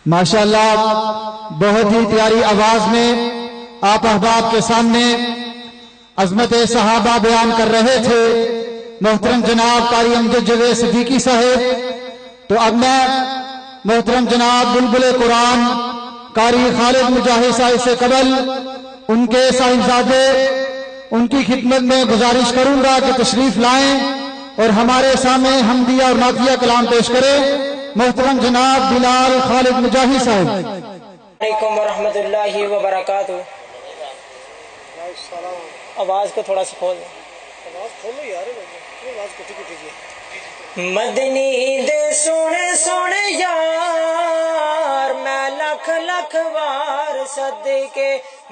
ماشاءاللہ بہت ہی پیاری آواز میں آپ احباب کے سامنے عظمت صحابہ بیان کر رہے تھے محترم جناب قاری امجد جوید صدیقی صاحب۔ تو اب میں محترم جناب بلبل قرآن قاری خالد مجاہد صاحب سے قبل ان کے صاحبزادے ان کی خدمت میں گزارش کروں گا کہ تشریف لائیں اور ہمارے سامنے حمدیہ اور نعتیہ کلام پیش کریں۔ محترم جناب بلال خالد مجاہد صاحب۔ علیکم ورحمۃ اللہ وبرکاتہ۔ آواز کو تھوڑا سا کھول دیں۔ آواز کھولو یار، آواز کٹی کٹی جی۔ مدنی دے سونے سونے یار میں لکھ لکھ وار صدقے،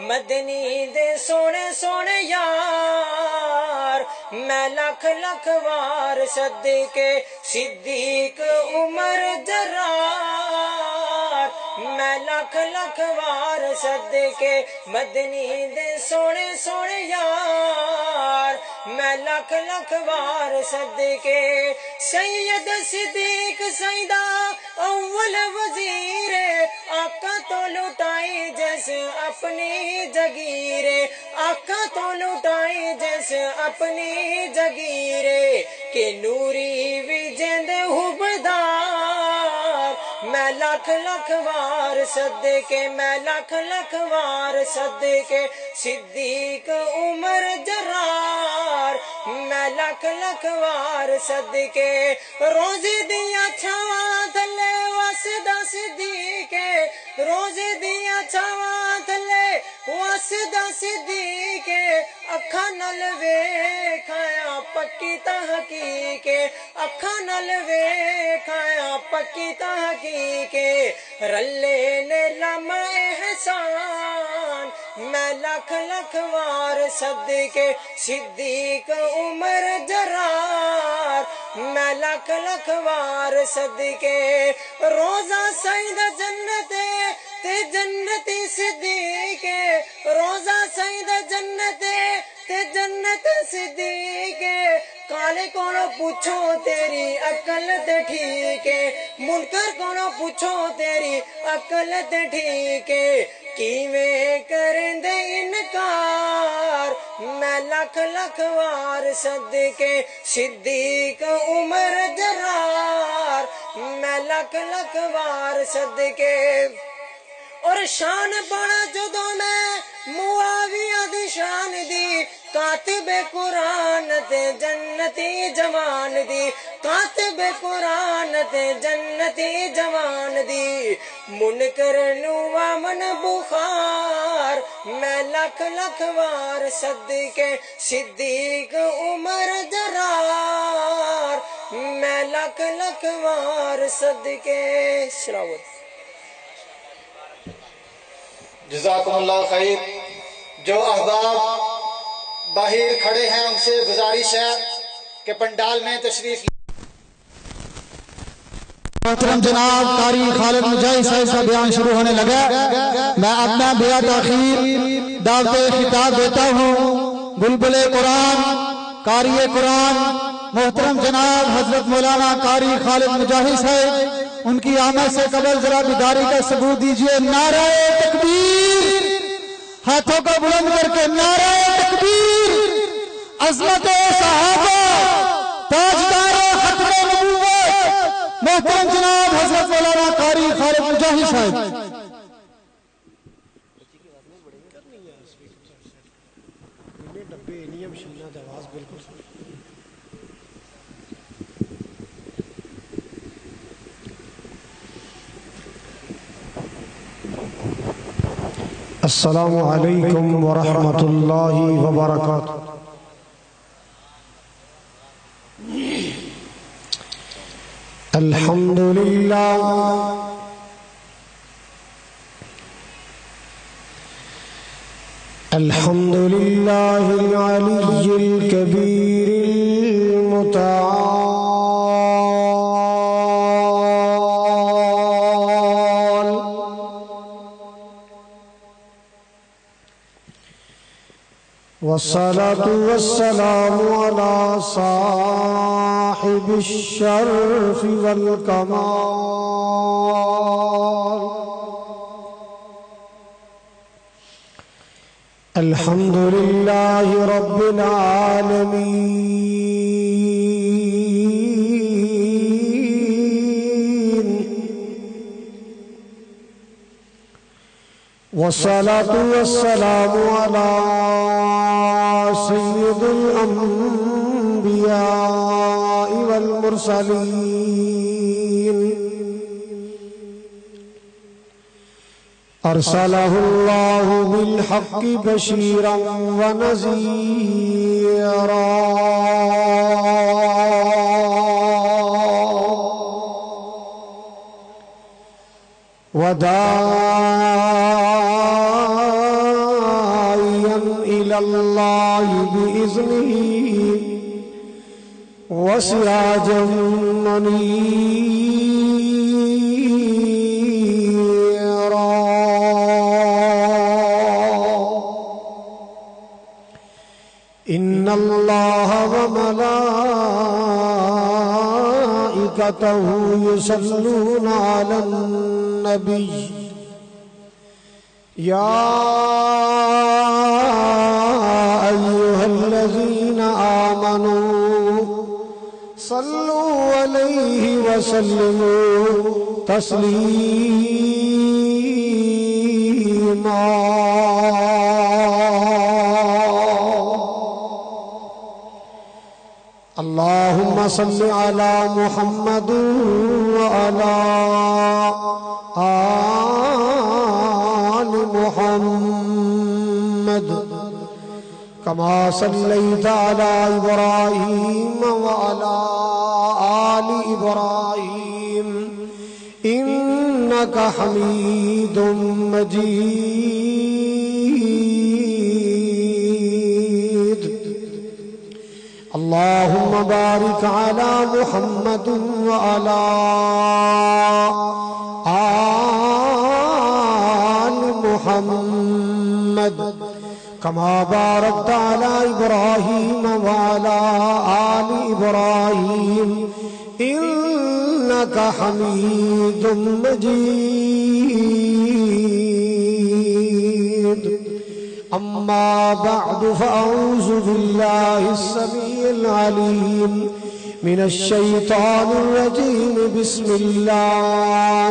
مدنی دے سونے سونے یار میں لکھ لکھ وار صدقے، صدیق عمر جرار میں لکھ لکھ وار صدقے، مدنی دے سونے سونے یار میں لکھ لکھ وار صدقے، سید صدیق سیدہ اول وزیر آقا تو لٹائی جیسے اپنی جگیر، آقا تو لٹائی جیسے اپنی جگیر، کہ نوری بھی جند حبدار میں لکھ لکھ وار صدقے، میں لکھ لکھ وار صدقے، صدیق عمر جرار میں لکھ لکھ وار صدقے، روزے دیا چھاواں تھلے واسدہ صدیقے، روزے دیا چھاواں تھلے واسدہ صدیقے، اکھاں نال ویکھایا پکی تحقیق، اکھاں نال ویکھایا پکی تحقیق، رلے نے لمع احسان میں لکھ لکھ وار صدقے، صدیق عمر جرار میں لکھ لکھ وار صدقے، روزہ سید جنت تے جنتی صدیق، روزہ سید جنت تے جنت صدیق، کالے کونوں پوچھو تیری عقل تے ٹھیک، منکر کونوں پوچھو تیری عقل تے ٹھیک، کیویں کریں دے انکار میں لکھ لکھ وار صدقے، صدیق عمر جرار میں لکھ لکھ وار صدقے، اور شان بڑا جدوں میں معاویہ دی شان دی، کاتب قرآن تے جنتی جوان دی، کاتب قرآن تے جنتی جوان دی، منکر نو امن بخار میں لکھ لکھ وار صدقے، صدیق عمر جرار میں لکھ لکھ وار صدقے۔ شراوت جزاکم اللہ خیر۔ جو احباب باہر کھڑے ہیں ان سے گزارش ہے کہ پنڈال میں تشریف محترم جناب قاری خالد مجاہد صاحب کا بیان شروع ہونے لگا، میں اپنا بلا تاخیر دعوت خطاب دیتا ہوں بلبل قرآن قاری قرآن محترم جناب حضرت مولانا قاری خالد مجاہد صاحب، ان کی آمد سے قبل ذرا بیداری کا ثبوت دیجئے۔ نعرہ تکبیر، ہاتھوں کو بلند کر کے نعرہ تکبیر، عظمت صحابہ، تاجدار ختم نبوت محترم جناب حضرت مولانا قاری خالد مجاہد صاحب۔ السلام علیکم ورحمۃ اللہ وبرکاتہ۔ الحمد للہ الحمد للہ العلی الکبیر المتعال، والصلاة والسلام على صاحب الشرف والكمال، الحمد لله رب العالمين والصلاة والسلام على سيد الأنبياء والمرسلين أرسله الله بالحق بشيرا ونذيرا وداعيا إلى الله بإذنه وسراجا منيرا. إن الله وملائكته يصلون على النبي يا أيها الذين آمنوا صلوا عليه وسلموا تسليما. اللهم صل على محمد وعلى آل محمد كما صليت على إبراهيم وعلى آل إبراهيم إنك حميد مجيد. اللهم بارك على محمد وعلى آل محمد كما باركت على إبراهيم وعلى آل إبراهيم إنك حميد مجيد. أما بعد فأعوذ بالله السميع العليم من الشيطان الرجيم. بسم الله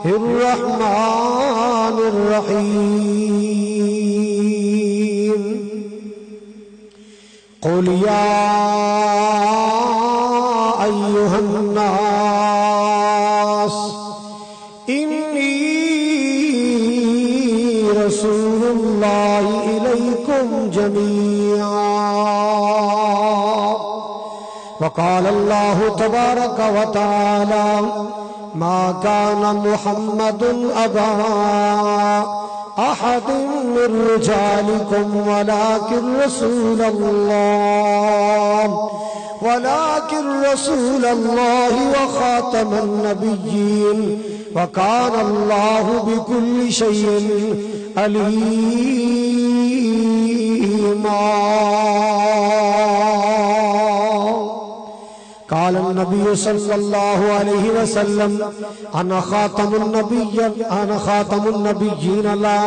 الرحمن الرحيم. قل يا أيها الناس إني رسول الله إليكم جميعا. وقال الله تبارك وتعالى ما كان محمد أبا أحد من رجالكم ولكن رسول الله وخاتم النبيين وكان الله بكل شيء عليما. قال النبي صلى الله عليه وسلم أنا خاتم النبيين لا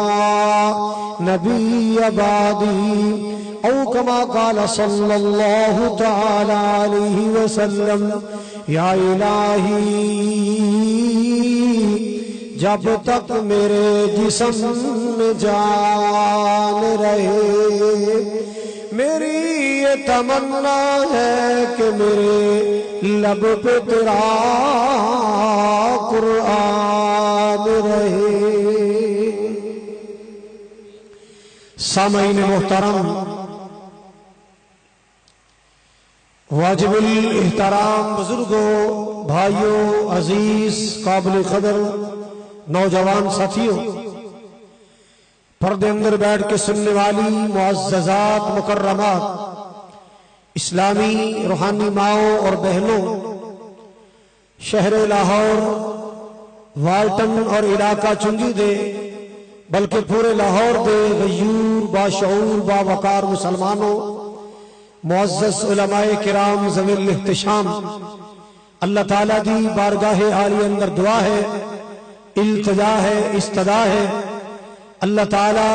نبي بعدي، أو كما قال صلى الله تعالى عليه وسلم یا الہی جب تک میرے جسم میں جان رہے میری یہ تمنا ہے کہ میرے لب پہ تیرا قرآن رہے۔ سامعین محترم، واجب الاحترام بزرگوں، بھائیوں، عزیز قابل قدر نوجوان ساتھیوں، پردے اندر بیٹھ کے سننے والی معززات مکرمات، اسلامی روحانی ماؤں اور بہنوں، شہر لاہور، والٹن اور علاقہ چنگی دے بلکہ پورے لاہور دے غیور باشعور باوقار مسلمانوں، معزز علماء کرام ذوی الاحتشام، اللہ تعالیٰ دی بارگاہ عالی اندر دعا ہے، التجا ہے، استدعا ہے، اللہ تعالیٰ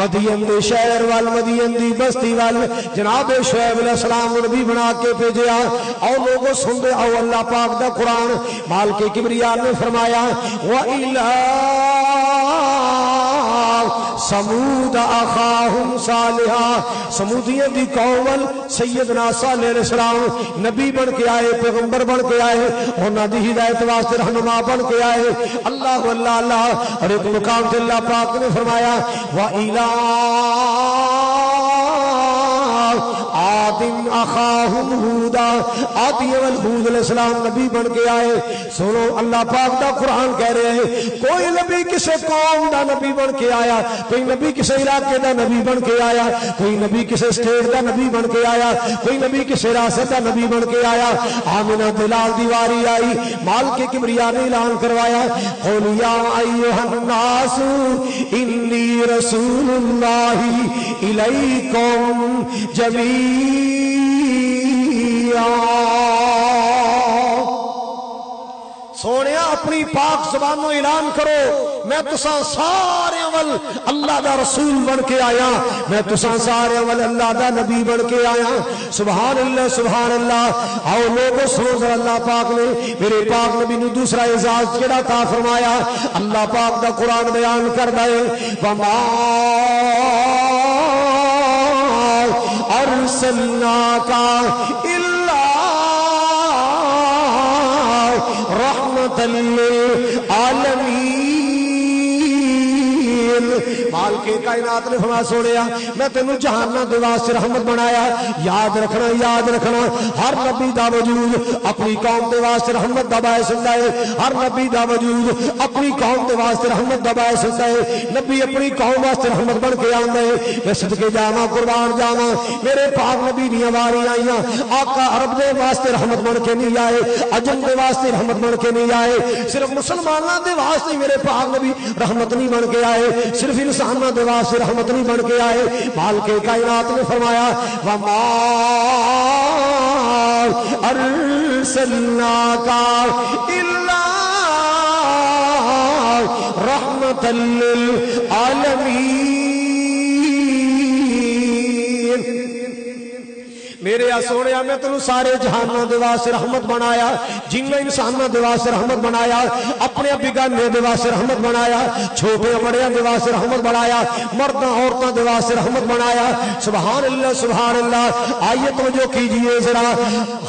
مدین دے شہر وال مدین دی بستی وال جناب شعیب علیہ السلام نبی بنا کے بھیجیا اور لوگوں سن دے او اللہ پاک دا قرآن مالک کبریا نے فرمایا وَإِلَىٰ سمود اخاہم صالحا سمودیوں دی قوم سیدنا صالح علیہ السلام نبی بن کے آئے پیغمبر بن کے آئے انہاں دی ہدایت واسطے رہنما بن کے آئے اللہ اللہ اللہ اور ایک مقام سے اللہ پاک نے فرمایا وَإِلَىٰ آدم اخاہم ہودا آدی والہود علیہ السلام نبی بن کے آئے سنو اللہ پاک دا قرآن کہہ رہے ہیں کوئی نبی کسے قوم دا نبی بن کے آیا کوئی نبی کسے علاقے دا نبی بن کے آیا کوئی نبی کسے سٹیٹ دا نبی بن کے آیا کوئی نبی کسے ریاست دا نبی بن کے آیا آمنہ دلال دیواری آئی مال کے کبریا نے اعلان کروایا قل یا ایھا الناس انی رسول اللہ الیکم جمیعا سونے اپنی پاک زبانوں اعلان کرو میں تساں سارے ول اللہ دا رسول بن کے آیا میں تساں سارے ول اللہ دا نبی بن کے آیا سبحان اللہ آؤ لوگوں سنو ذرا اللہ پاک نے میرے پاک نبی نے دوسرا اعزاز کیڑا عطا فرمایا اللہ پاک دا قرآن بیان کردا ہے وما ارسلناک الا رحمت للعالمین مال کے کائنات نے فرمایا سونیا میں تینوں جہاناں دے واسطے رحمت بنایا یاد رکھنا ہر نبی دا وجود اپنی قوم دے واسطے رحمت دا باعث ہوندا ہے ہر نبی دا وجود اپنی قوم دے واسطے رحمت دا باعث ہوندا ہے نبی اپنی قوم واسطے رحمت بن کے آندا ہے میں صدقے جاواں قربان جاواں میرے پاک نبی دیاں واری آئیاں آقا عرب دے واسطے رحمت بن کے نہیں آئے عجم دے واسطے رحمت بن کے نہیں آئے صرف مسلماناں دے واسطے میرے پاک نبی رحمت نہیں بن کے آئے صرف انساناں دے واسطے رحمت نہیں بن کے آئے مال کے کائنات نے فرمایا وما ارسلناک الا رحمت للعالمین میرے سونیا میں تینوں سارے جہاناں دے واسطے رحمت بنایا جنوں انساناں دے واسطے رحمت بنایا اپنے بیگانے دے واسطے رحمت بنایا چھوٹے بڑیاں دے واسطے رحمت بنایا مرداں عورتاں دے واسطے رحمت بنایا سبحان اللہ آئیے توجہ کیجئے ذرا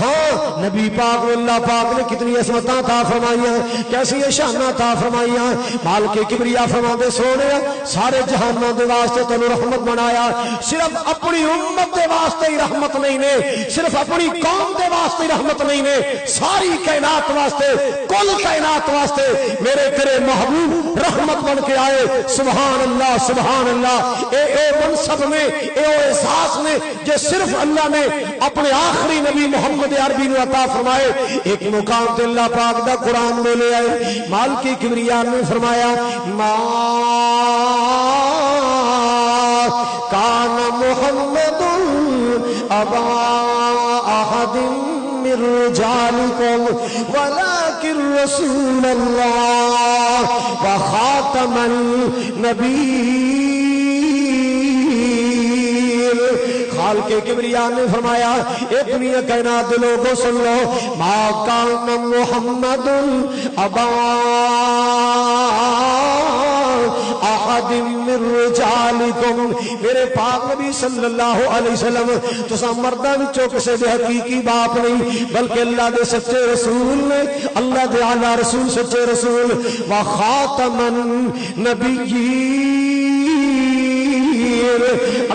ہاں نبی پاک اللہ پاک نے کتنی عظمتاں عطا فرمائیاں کیسی شاناں عطا فرمائیاں مال کے کبریا فرماندے سونیا سارے جہاناں دے واسطے تینوں رحمت بنایا صرف اپنی امت دے واسطے ہی رحمت نہیں صرف اپنی قوم دے واسطے رحمت نہیں نے ساری کائنات واسطے کل کائنات واسطے میرے تیرے محبوب رحمت بن کے آئے سبحان اللہ اے منصب میں اے احساس میں جو صرف اللہ نے اپنے آخری نبی محمد عربی نے عطا فرمائے ایک مقام تے اللہ پاک دا قرآن میں لے آئے مال کی کبریا نے فرمایا ما کان محمد ابا احد من رجالکم ولکن رسول اللہ وخاتم النبیین خالق کبریا نے فرمایا اے دنیا کائنات لوگوں سن لو ما کان محمد ابا احد من رجالکم میرے پاک نبی صلی اللہ علیہ وسلم تساں مرداں وچوں کسے دے حقیقی باپ نہیں بلکہ اللہ دے سچے رسول نے اللہ دے اعلی رسول سچے رسول وخاتم النبیین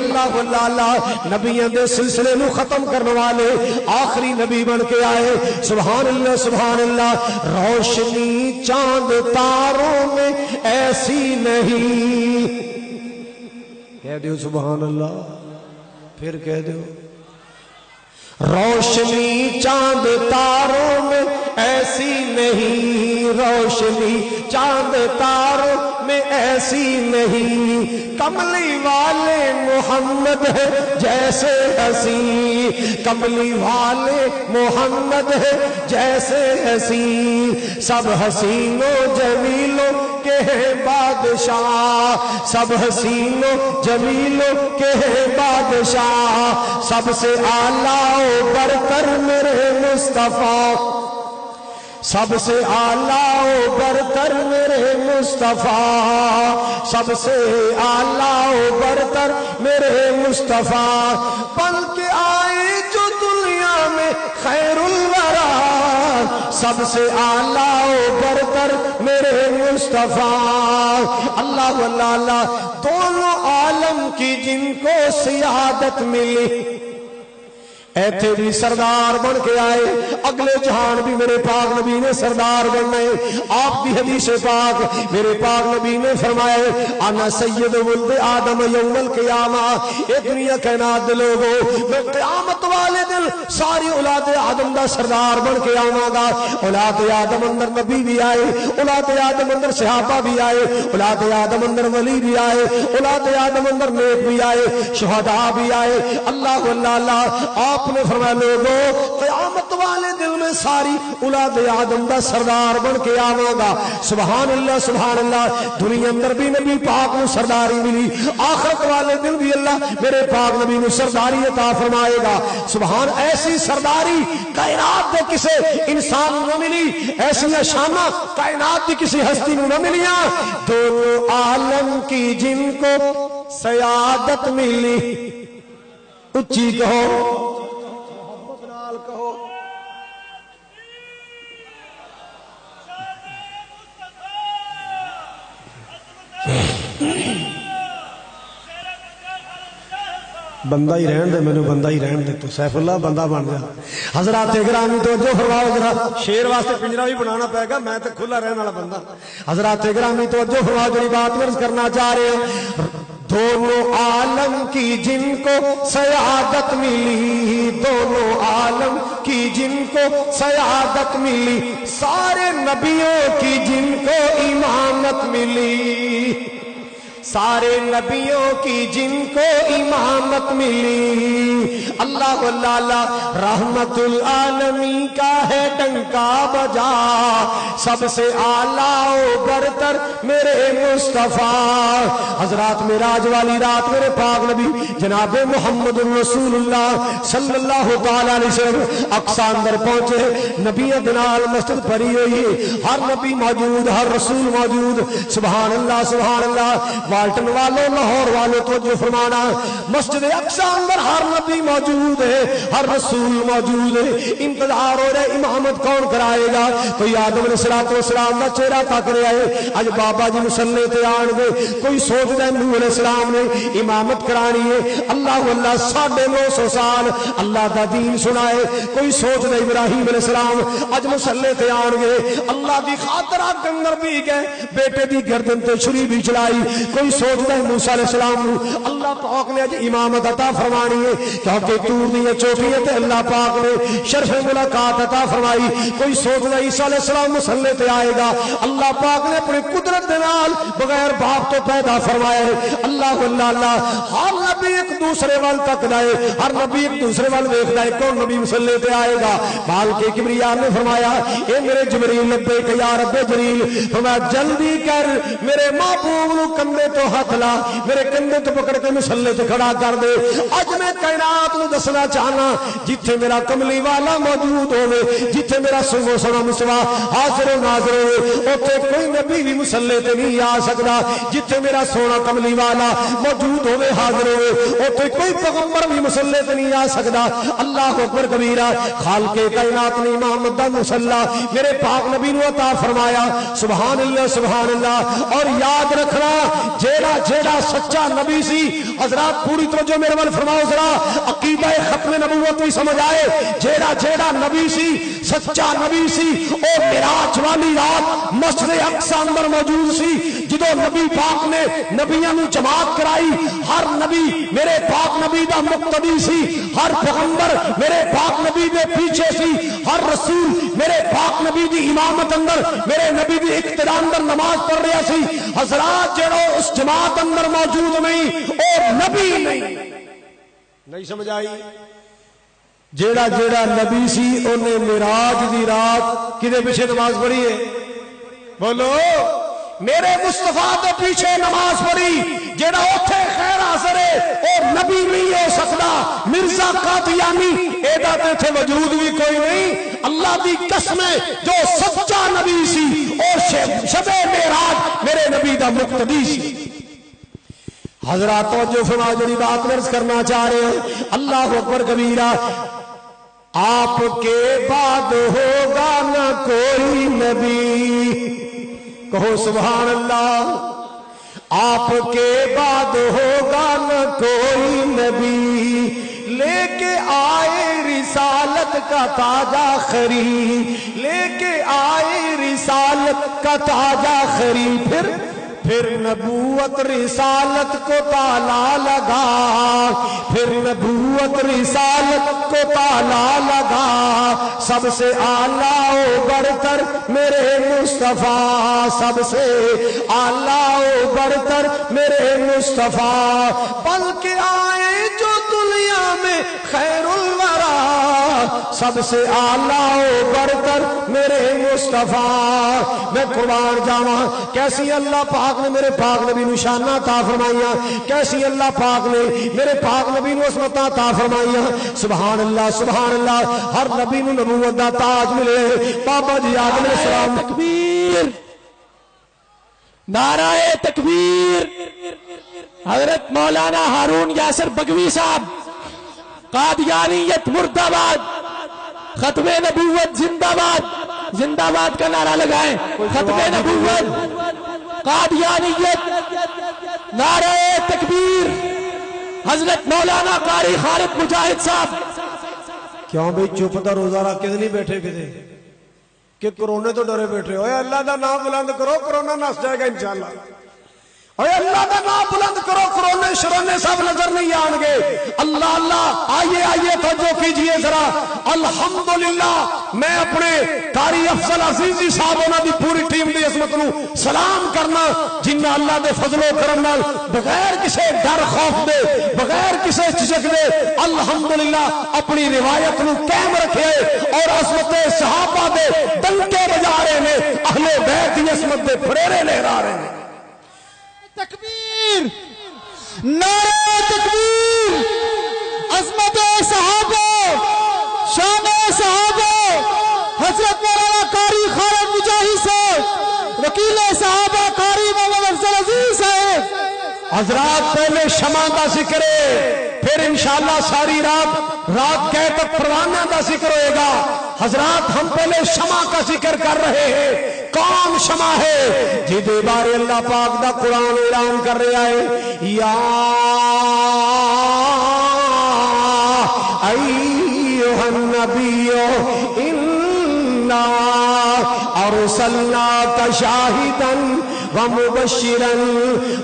اللہ نبیوں دے سلسلے نو ختم کرنے والے آخری نبی بن کے آئے سبحان اللہ روشنی چاند تاروں میں ایسی نہیں کہہ دیو سبحان اللہ پھر کہہ دیو روشنی چاند تاروں میں ایسی نہیں روشنی چاند تاروں میں ایسی نہیں، کملی والے محمد ہے جیسے حسین، کملی والے محمد ہے جیسے حسین، سب حسینوں جمیلوں کے ہیں بادشاہ، سب حسینوں جمیلوں کے ہیں بادشاہ، سب سے اعلیٰ و برتر میرے مصطفیٰ، سب سے اعلیٰ و برتر میرے مصطفیٰ، سب سے اعلیٰ و برتر میرے مصطفیٰ، پل کے آئے جو دنیا میں خیر الورا، سب سے اعلیٰ و برتر میرے مصطفیٰ، اللہ اللہ اللہ، دونوں عالم کی جن کو سیادت ملی، اے تیری سردار بن کے آئے، اگلے جہان بھی میرے پاک نبی نے سردار بننا ہے۔ آپ کی حدیث پاک میرے پاک نبی نے فرمائے انا سید ولد آدم یوم القیامہ، اے دنیا کائنات دے لوگوں، میں قیامت والے دن ساری اولاد آدم دا سردار بن کے آواں گا۔ اولاد آدم اندر نبی بھی آئے، اولاد آدم اندر صحابہ بھی آئے، اولاد آدم اندر ولی بھی آئے، اولاد آدم اندر نیک بھی آئے، شہداء بھی آئے۔ اللہ اللہ اللہ، آپ نے فرمایا لوگوں قیامت والے دل میں ساری اولاد آدم دا سردار بن کے آواں گا۔ سبحان اللہ سبحان اللہ، دنیا اندر بھی نبی پاک کو سرداری ملی، آخرت والے دل بھی اللہ میرے پاک نبی نے سرداری عطا فرمائے گا۔ سبحان، ایسی سرداری کائنات دے کسے انسان نہ ملی، ایسی شانہ کائنات دی کسی ہستی نہ ملیاں، دونوں عالم کی جن کو سیادت ملی، اچھی کہو کہو، بندہ ہی رہن دے، مینوں بندہ ہی رہن دے، تو سیف اللہ بندہ بن جا۔ حضرات گرامی توجہ فرماؤ، ذرا شیر واسطے پنجرا بھی بنانا پائے گا، میں تو کھلا رہنے والا بندہ۔ حضرات گرامی توجہ فرماؤ، جڑی بات عرض کرنا چاہ رہے ہیں، دونوں عالم کی جن کو سیادت ملی، دونوں عالم کی جن کو سیادت ملی، سارے نبیوں کی جن کو امامت ملی، سارے نبیوں کی جن کو امامت ملی، اللہ اللہ اللہ، رحمت العالمین کا ہے ڈنکا بجا، سب سے اعلیٰ و برتر میرے مصطفیٰ۔ حضرات معراج والی رات میرے پاک نبی جناب محمد رسول اللہ صلی اللہ تعالی علیہ وسلم اقصی اندر پہنچے، نبیوں دے نال مسجد بھری ہوئی، ہر نبی موجود، ہر رسول موجود، سبحان اللہ سبحان اللہ۔ والٹن والوں، لاہور والوں توجہ فرمانا، مسجد اقصی اندر ہر نبی موجود ہے، ہر رسول موجود ہے، انتظار ہو رہا ہے امامت کون کرائے گا، کوئی آدم علیہ السلام کا چہرہ تک رہا ہے، اج بابا جی مسلے تے آن گے، کوئی سوچ رہا ہے نوح علیہ السلام نے امامت کرانی ہے، اللہ اللہ 950 سال اللہ دا دین سنائے، کوئی سوچ رہا ابراہیم علیہ السلام اج مسلے تے آن گے، اللہ دی خاطر اگ اندر بھی گئے، بیٹے دی گردن تے چھری بھی چلائی، کوئی سوچ رہا ہے موسیٰ علیہ السلام اللہ پاک نے اج امامت عطا فرمانی ہے، کیونکہ تور دی چوٹی ہے تے اللہ پاک نے شرف ملاقات عطا فرمائی، کوئی سوچ رہا ہے عیسیٰ علیہ السلام مسلے تے آئے گا، اللہ پاک نے اپنی قدرت دے نال بغیر باپ تو پیدا فرمایا ہے، اللہ اللہ اللہ، ہر نبی ایک دوسرے وال تک دائے، ہر نبی ایک دوسرے وال دیکھ دائے، کون نبی مسلے تے آئے گا، بال کے کبریاء نے فرمایا اے میرے جبریل لبیک یا رب جلیل، فرمایا جلدی کر میرے محبوب نو کندھے تو ہاتھ لا، میرے کندھے تو پکڑ کے مسلے تے کھڑا کر دے، اج میں کائنات نو دسنا چاہنا جتھے میرا کملی والا موجود ہوئے، جتھے میرا سنو سنا مسوا حاضر و ناظر ہوئے، اوتھے کوئی نبی بھی مسلے تے نہیں آ سکتا، جتھے میرا سونا کملی والا موجود ہوئے حاضر ہوئے، اوتھے کوئی پیغمبر بھی مسلے تے نہیں آ سکتا۔ اللہ اکبر کبیرہ، خالق کائنات نے امامت دا مصلی میرے پاک نبی نو عطا فرمایا، سبحان اللہ سبحان اللہ۔ اور یاد رکھنا جیڑا جیڑا سچا نبی سی، حضرات پوری توجہ میرے ول فرماؤ ذرا، عقیدہ ختم نبوت بھی سمجھ آئے، جیڑا جیڑا نبی سی سچا سچا نبی سی او معراج والی رات مسجد اقصی اندر موجود سی جدو نبی پاک نے نبیاں نو جماعت کرائی ہر نبی میرے پاک نبی دا مقتدی سی ہر پیغمبر میرے پاک نبی دے پیچھے سی ہر رسول میرے پاک نبی دی امامت اندر میرے نبی دی اقتداء اندر نماز پڑھ رہا سی حضرات جڑو اس جماعت اندر موجود نہیں او نبی نہیں سمجھ آئی جیڑا جیڑا نبی سی انہیں معراج دی رات کدے پیچھے نماز پڑھی ہے بولو میرے مصطفیٰ دے پیچھے نماز پڑھی جیڑا اوتھے خیر حاضر ہے او نبی نہیں ہو سکتا مرزا قادیانی ایڈا تے تھے وجود بھی کوئی نہیں اللہ دی قسم ہے جو سچا نبی سی اور شب معراج میرے نبی دا مقتدی سی حضرات توجہ فرما جڑی بات عرض کرنا چاہ رہے ہیں اللہ اکبر کبیرہ آپ کے بعد ہوگا نہ کوئی نبی کہو سبحان اللہ آپ کے بعد ہوگا نہ کوئی نبی لے کے آئے رسالت کا تاج آخری لے کے آئے رسالت کا تاج آخری پھر نبوت رسالت کو تالا لگا پھر نبوت رسالت کو تالا لگا سب سے اعلیٰ و برتر میرے مصطفیٰ سب سے اعلیٰ و برتر میرے مصطفیٰ پل کے آئے جو دنیا میں خیر الورا سب سے اعلیٰ و برتر میرے مصطفیٰ میں قربان جاواں کیسی اللہ پاک نے میرے پاک نبی نو شانہ عطا فرمائیاں کیسی اللہ پاک نے میرے پاک نبی نو عصمت عطا فرمائیاں سبحان اللہ ہر نبی نو نبوت دا تاج ملے بابا جی آدم علیہ السلام تکبیر نعرہ تکبیر حضرت مولانا ہارون یاسر بگوی صاحب قادیانیت مرد آباد ختم نبوت زندہ باد زندہ باد کا نعرہ لگائیں ختم نبوت قادیانیت نعرہ تکبیر حضرت مولانا قاری خالد مجاہد صاحب کیوں بھئی چپ دا روزہ رکھ کے نہیں بیٹھے کدے کہ کرونے تو ڈرے بیٹھے ہوئے اللہ دا نام بلند کرو کرونا نس جائے گا انشاءاللہ اے اللہ دا نام بلند کرو کرونے شرونے سب نظر نہیں آن گے اللہ اللہ آئیے توجہ کیجئے ذرا الحمدللہ میں اپنے قاری افضل عزیزی صاحب انہاں دی پوری ٹیم دی عظمت نو سلام کرنا جنہاں اللہ دے فضل و کرم نال بغیر کسے ڈر خوف دے بغیر کسے چچک دے الحمدللہ اپنی روایت نو قائم رکھے اور عظمت صحابہ دے ڈنکے بجا رہے نے اہل بیت دی عظمت دے پھریرے لہرا رہے ہیں تکبیر نعرہ تکبیر عظمت صحابہ شان صحابہ حضرت مولانا قاری خالد مجاہد صاحب وکیل صحابہ قاری مولانا افضل عزیز صاحب حضرات پہلے شمع کا ذکر ہے پھر انشاءاللہ ساری رات گئے تک پروانہ کا ذکر ہوئے گا حضرات ہم پہلے شمع کا ذکر کر رہے ہیں کون شمع ہے جدے بارے اللہ پاک دا قرآن اعلان کر رہا ہے یا ایھا النبی انا ارسلناک شاہدا ومبشرا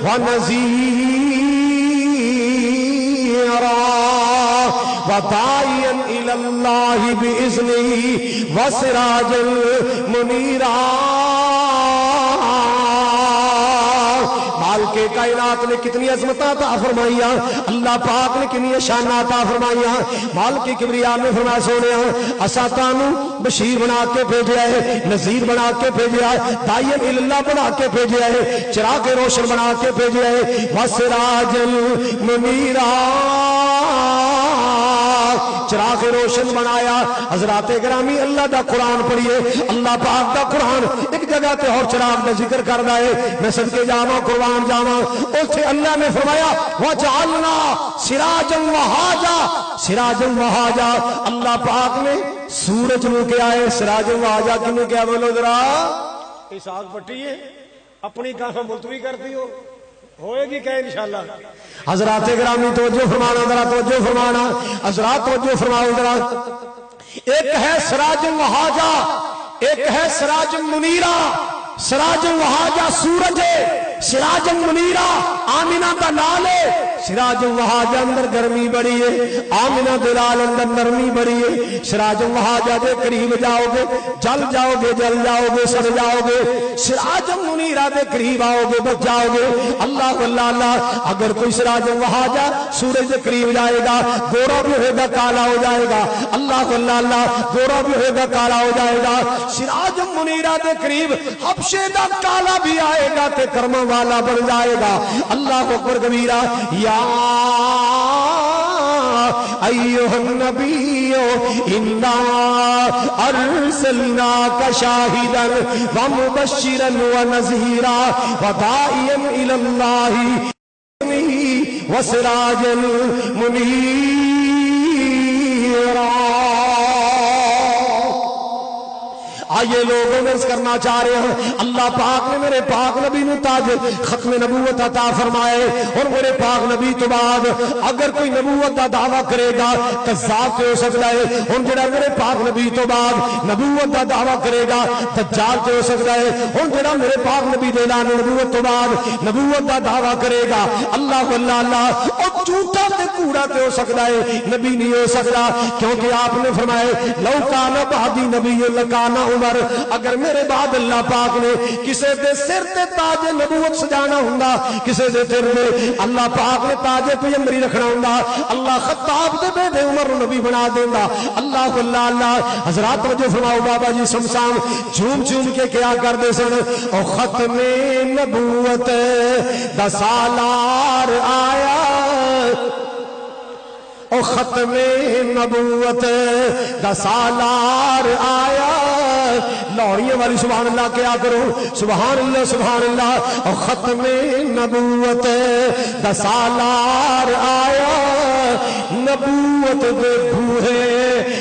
ونذیرا وداعیا الی اللہ بإذنہ وسراجا منیرا مالک کائنات نے کتنی عظمت عطا فرمائیاں اللہ پاک نے کتنی شان عطا فرمائیاں مالک کبریا نے فرمایا سونیا اساں تانوں بشیر بنا کے بھیجا ہے نذیر بنا کے بھیجا ہے داعی الی اللہ بنا کے بھیجا ہے چراغ روشن بنا کے بھیجا ہے وسراجا منیرا چراغ روشن بنایا حضرات گرامی اللہ دا قرآن پڑھیے اللہ پاک دا قرآن ایک جگہ تے اور چراغ دا ذکر کردا ہے میں صدقے جاواں قربان جاواں اوتھے اللہ نے فرمایا وجعلنا سراجا وہاجا سراجا وہاجا اللہ پاک نے سورج نو کیا ہے سراجا وہاجا کینو کیا بولو ذرا اس آگ پٹی ہے اپنی کہاں ملتوی کرتی ہو ہوئے گی کہ انشاءاللہ حضرات گرامی توجہ فرمانا ذرا توجہ فرمانا حضرات توجہ فرماؤ ذرا ایک ہے سراج وہاجا، ایک ہے سراج منیرہ۔ سراج وہاجا سورج ہے، سراج منیرہ آمینہ کا لال ہے۔ سراج وہاجا اندر گرمی بڑی ہے، آمینہ دلال اندر نرمی بڑی ہے۔ سراج وہاجا دے قریب جاؤ گے جل جاؤ گے، جل جاؤ گے سڑ جاؤ گے۔ سراج منیرہ دے قریب آؤ گے بچ جاؤ گے۔ اللہ اللہ اللہ، اگر کوئی سراج وہاجا سورج دے قریب جائے گا گورا بھی ہوئے گا کالا ہو جائے گا۔ اللہ اللہ اللہ، گورا بھی ہوئے گا کالا ہو جائے گا۔ سراج منیرہ دے قریب حبشے دا کالا بھی آئے گا تے کرم والا بن جائے گا۔ اللہ اکبر کبیرہ۔ یا ایھا النبی انا ارسلناک شاہدا ومبشرا ونذیرا وداعیا الی اللہ وسراجا منیرا۔ آئیے لوگوں میں اس کرنا چاہ رہے ہیں، اللہ پاک نے میرے پاک نبی نو تاج ختم نبوت عطا فرمائے، اور میرے پاک نبی تو بعد اگر کوئی نبوت دا دعویٰ کرے گا کذاب تے ہو سکتا ہے، اور جڑا میرے پاک نبی تو بعد نبوت دا دعویٰ کرے گا دجال تے ہو سکتا ہے، اور جڑا میرے پاک نبی دے اعلان نبوت تو بعد نبوت دا دعویٰ کرے گا اللہ اللہ اللہ اور جھوٹا تے کوڑا تے ہو سکتا ہے، نبی نہیں ہو سکتا، کیونکہ آپ نے فرمائے لو کان بعدی نبی لکان عمر، اگر میرے بعد اللہ پاک نے کسے دے سر تے تاج نبوت سجانا ہوندا، کسے دے سر میں اللہ پاک نے تاج پیغمبری رکھنا ہوندا، اللہ خطاب دے بیٹے عمر نبی بنا دیندا۔ اللہ اللہ اللہ، حضرات توجہ فرماؤ، بابا جی شمشان جھوم جھوم کے کیا کردے سن، او ختم نبوت دا سالار آیا، او ختم نبوت دا سالار آیا۔ لاہوریے والی سبحان اللہ کیا کرو، سبحان اللہ سبحان اللہ۔ او ختم نبوت دا سالار آیا، نبوت دے بوہے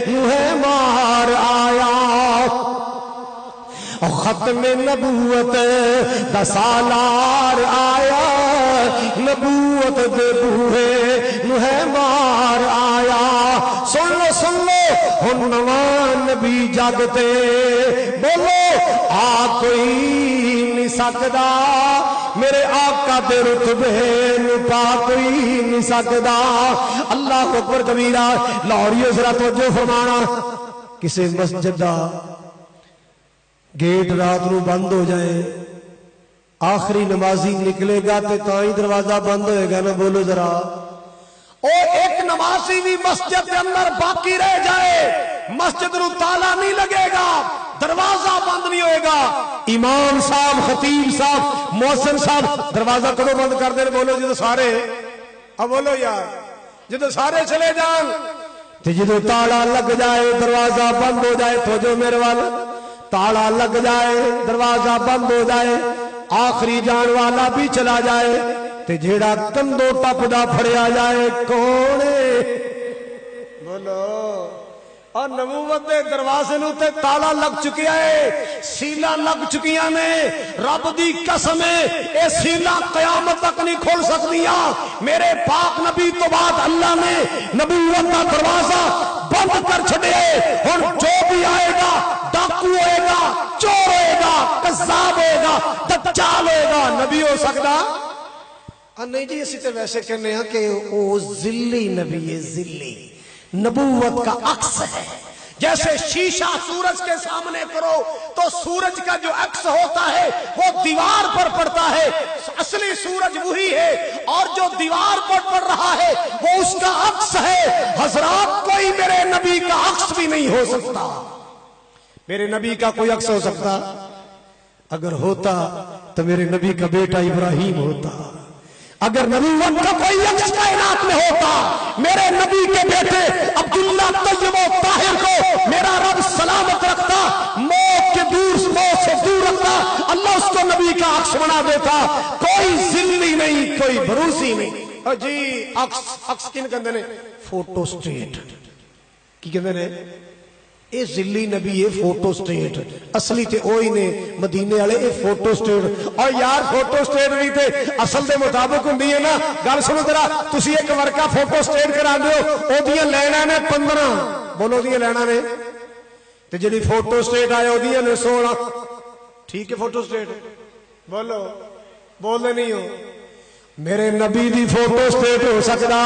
نوہے مار آیا۔ او ختم نبوت دا سالار آیا، نبوت دے بوہے نوہے مار آیا۔ سن لو ہن نواں نبی جگتے، بولو آ کوئی نہیں سکدا، میرے آقا دے رتبے نو پا کوئی نہیں سکدا۔ اللہ اکبر کبیرہ۔ لاہوریو ذرا توجہ فرمانا، کسی مسجد دا گیٹ رات نو بند ہو جائے، آخری نمازی نکلے گا تے تائیں دروازہ بند ہوئے گا نا، بولو ذرا۔ اور ایک نمازی بھی مسجد کے اندر باقی رہ جائے، مسجد نو تالا نہیں لگے گا، دروازہ بند نہیں ہوئے گا۔ امام صاحب، خطیب صاحب، محسن صاحب دروازہ کدو بند کر دے؟ بولو جدو سارے، اب بولو یار، جدو سارے چلے جان تے جدو تالا لگ جائے دروازہ بند ہو جائے، تو جو میرے والا تالا لگ جائے دروازہ بند ہو جائے، آخری جان والا بھی چلا جائے تے جیڑا کندو ٹپدا پھڑیا جائے کون ہے؟ بولو۔ اور نبوت دے دروازے نو تے تالا لگ چکیا ہے، سیلا لگ چکیاں نے، رب دی قسم ہے اے سیلا قیامت تک نہیں کھول سکتیاں۔ میرے پاک نبی تو بعد اللہ نے نبوت دا دروازہ بند کر چھڑے، ہن جو بھی آئے گا ڈاکو ہوئے گا، چور ہوئے گا، کذاب ہوئے گا، دجال ہوئے گا، نبی ہو سکتا نہیں جی۔ اسی تے ویسے کہنے ہیں کہ وہ ذلی نبی ہے، ذلی نبوت کا عکس ہے۔ جیسے شیشہ سورج کے سامنے کرو تو سورج کا جو عکس ہوتا ہے وہ دیوار پر پڑتا ہے، اصلی سورج وہی ہے، اور جو دیوار پر پڑ رہا ہے وہ اس کا عکس ہے۔ حضرات کوئی میرے نبی کا عکس بھی نہیں ہو سکتا، میرے نبی کا کوئی عکس ہو سکتا؟ اگر ہوتا تو میرے نبی کا بیٹا ابراہیم ہوتا، اگر نبوت کا کوئی عکس کائنات میں ہوتا میرے نبی کے بیٹے عبداللہ طیب و طاہر کو میرا رب سلامت رکھتا، موت کے موت سے دور رکھتا، اللہ اس کو نبی کا عکس بنا دیتا۔ کوئی ذلی نہیں، کوئی بروسی نہیں۔ جی عکس کن کہندے نے؟ فوٹو سٹیٹ کی کہندے نے؟ اے ذلی نبی ہے فوٹو سٹیٹ، اصلی تے اوہی نے مدینے والے، اے فوٹو سٹیٹ۔ اور یار فوٹو سٹیٹ بھی تے اصل دے مطابق ہوندی ہے نا۔ گل سنو ذرا، تسی ایک ورکا فوٹو سٹیٹ کرا دیو، اودیاں لینا نے 15 بولو دی لینا نے تے جڑی فوٹو سٹیٹ آئے اودیاں نے 16 ٹھیک ہے فوٹو سٹیٹ بولو بولے نہیں ہو میرے نبی دی فوٹو سٹیٹ ہو سکدا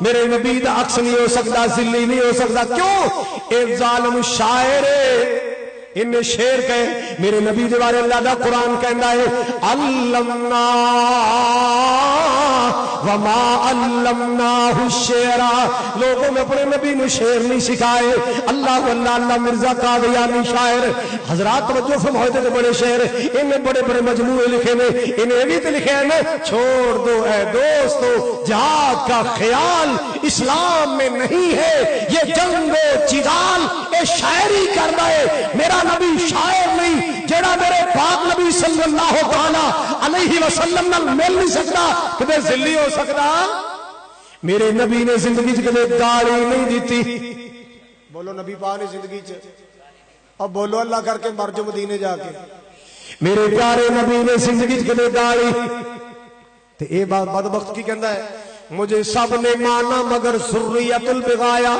میرے نبی دا عکس نہیں ہو سکدا ذلی نہیں ہو سکدا کیوں اے ظالم شاعر انہیں شعر کہے میرے نبی دے بارے اللہ دا قرآن کہندا ہے علمنا وما علمناہ الشعر لوگوں میں اپنے نبی نو شعر نہیں سکھائے اللہ اللہ مرزا قادیانی شاعر حضرات توجہ فرمائے تے بڑے شعر انہیں بڑے بڑے مجموعے لکھے نے انہیں بھی تے لکھے ہیں چھوڑ دو اے دوستو جہاد کا خیال اسلام میں نہیں ہے یہ جنگ و جدال اے شاعری کردا ہے میرا نبی شاعر نہیں جڑا میرے پاک نبی صلی اللہ تعالی علیہ وسلم نال مل نہیں سکتا کدے ذلی ہو سکتا میرے نبی نے زندگی چ کدے گالی نہیں دیتی بولو نبی پاک نے زندگی چ اب بولو اللہ کر کے مر جو مدینے جا کے میرے پیارے نبی نے زندگی چ کدے گالی تے اے بات بدبخت کی کہندا ہے مجھے سب نے مانا مگر ذریت البغایا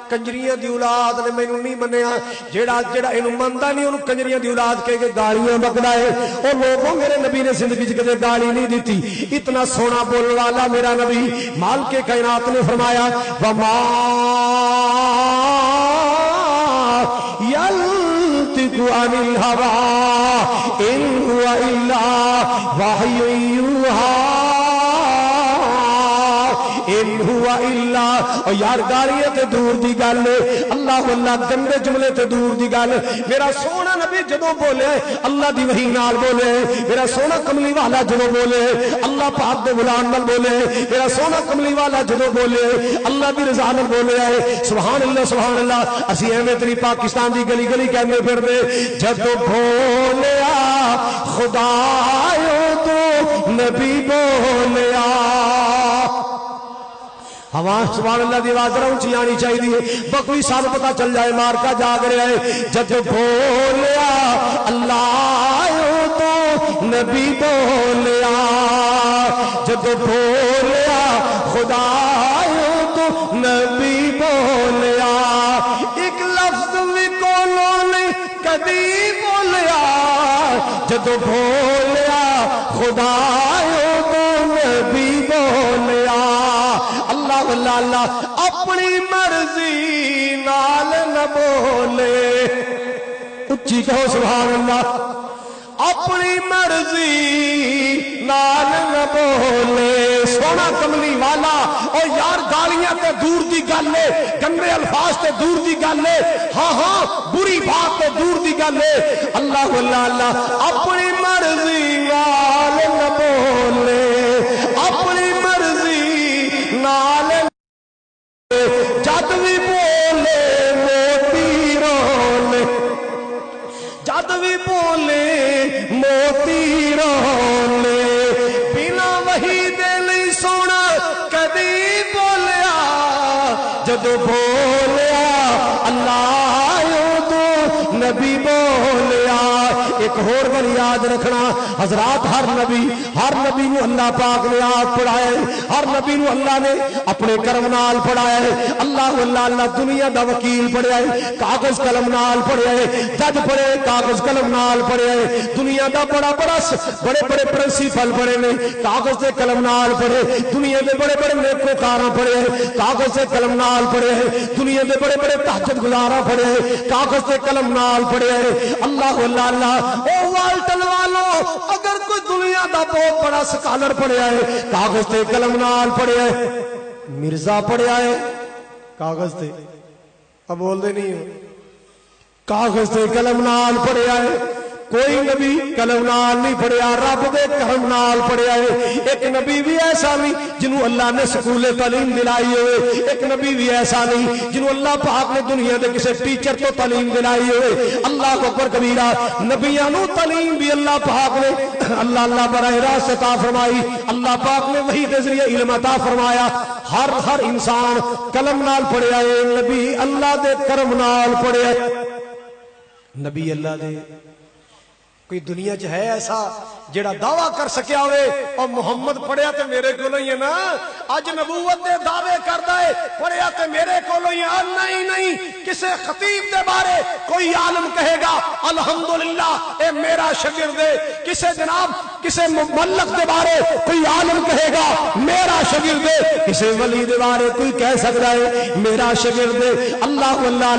کنجریاں دی اولاد نے مینوں نہیں منیا جیڑا اینوں مندا نہیں اونوں کنجریاں دی اولاد کہہ کے گالیاں بکدا ہے او لوگوں میرے نبی نے زندگی وچ کدے گالی نہیں دتی اتنا سونا بولنے والا میرا نبی مالک کائنات نے فرمایا وما ينطق عن الهوى ان هو الا وحي يوحى ان ہوا الا اور یار گالیاں تے دور دی گل اللہ اللہ گندے جملے تے دور دی گل میرا سونا نبی جدوں بولے اللہ دی وحی نال بولے میرا سونا کملی والا جدوں بولے اللہ پاک دے غلام نال بولے میرا سونا کملی والا جدوں بولے اللہ دی رضا نال بولے آئے سبحان اللہ اسی ایویں تیری پاکستان دی گلی گلی کہندے پھردے جدوں بولیا خدایو تو نبی بولیا سبحان اللہ دی آواز ذرا اونچی آنی چاہیے بکوی سال پتہ چل جائے مارکا جاگ رہا ہے جب بولیا اللہ تو نبی بولیا جب بولیا خدا تو نبی بولیا ایک لفظ بھی کولوں نے کدی بولیا جب بولیا خدا تو نبی بولیا اللہ اللہ اپنی مرضی نال نہ بولے اچھی کہو سبحان اللہ اپنی مرضی نال نہ بولے سونا کملی والا اور یار گالیاں تے دور دی گل ہے گندے الفاظ تے دور دی گل ہے ہاں بری بات تے دور دی گل ہے اللہ اللہ اپنی مرضی نال نہ بولے اپنی مرضی نال جد بھی بولے موتی رولے جد بھی بولے موتی رولے بنا وحی دے لئی سونا کدی بولیا جد بولیا اللہ تو نبی بولیا ایک اور گل یاد رکھنا حضرات ہر نبی نو اللہ پاک نے آپ پڑھائے ہر نبی نو اللہ نے اپنے کرم نال پڑھایا ہے اللہ اللہ دنیا دا وکیل پڑھیا ہے کاغذ قلم نال پڑھیا ہے جج پڑھے کاغذ قلم نال پڑھیا ہے دنیا دا بڑے بڑے پرنسپل پڑھے نے کاغذ دے قلم نال پڑھے دنیا دے بڑے نیکوکاراں پڑھے کاغذ دے قلم نال پڑھے دنیا دے بڑے تہجد گزاراں پڑھے کاغذ دے قلم نال پڑھے اللہ اللہ او والٹن والو اگر کوئی دنیا دا بہت بڑا سکالر پڑھیا ہے کاغذ تے قلم نال پڑھیا ہے مرزا پڑھیا ہے کاغذ تے اب بول دے نہیں ہو کاغذ تے قلم نال پڑھیا ہے کوئی نبی قلم نال نہیں پڑھیا رب دے کرم نال پڑھیا ہے ایک نبی بھی ایسا نہیں جنہوں اللہ نے سکول تعلیم دلائی ہوئے ایک نبی بھی ایسا نہیں جنہوں اللہ پاک نے دنیا دے کسی ٹیچر تو تعلیم دلائی ہوئے اللہ اکبر کبیرہ نبیوں نو تعلیم بھی اللہ پاک نے اللہ براہ راست عطا فرمائی اللہ پاک نے وحی کے ذریعے علم عطا فرمایا ہر انسان قلم نال پڑھیا ہے نبی اللہ دے کرم نال پڑھیا ہے نبی اللہ دے کوئی دنیا چ ہے ایسا جڑا دعویٰ کر سکیا ہوئے اور محمد پڑھیا تے میرے کولوں ہی ہے نا؟ اج نبوت دے دعوے کردا ہے پڑھیا تے میرے کولوں ہی ہے۔ نہیں کسے خطیب دے بارے کوئی عالم کہے گا الحمدللہ اے میرا شاگرد ہے، کسے مبلغ دے بارے کوئی عالم کہے گا میرا شاگرد ہے، کسے ولی دے بارے کوئی کہہ سکتا ہے میرا شاگرد ہے۔ اللہ اللہ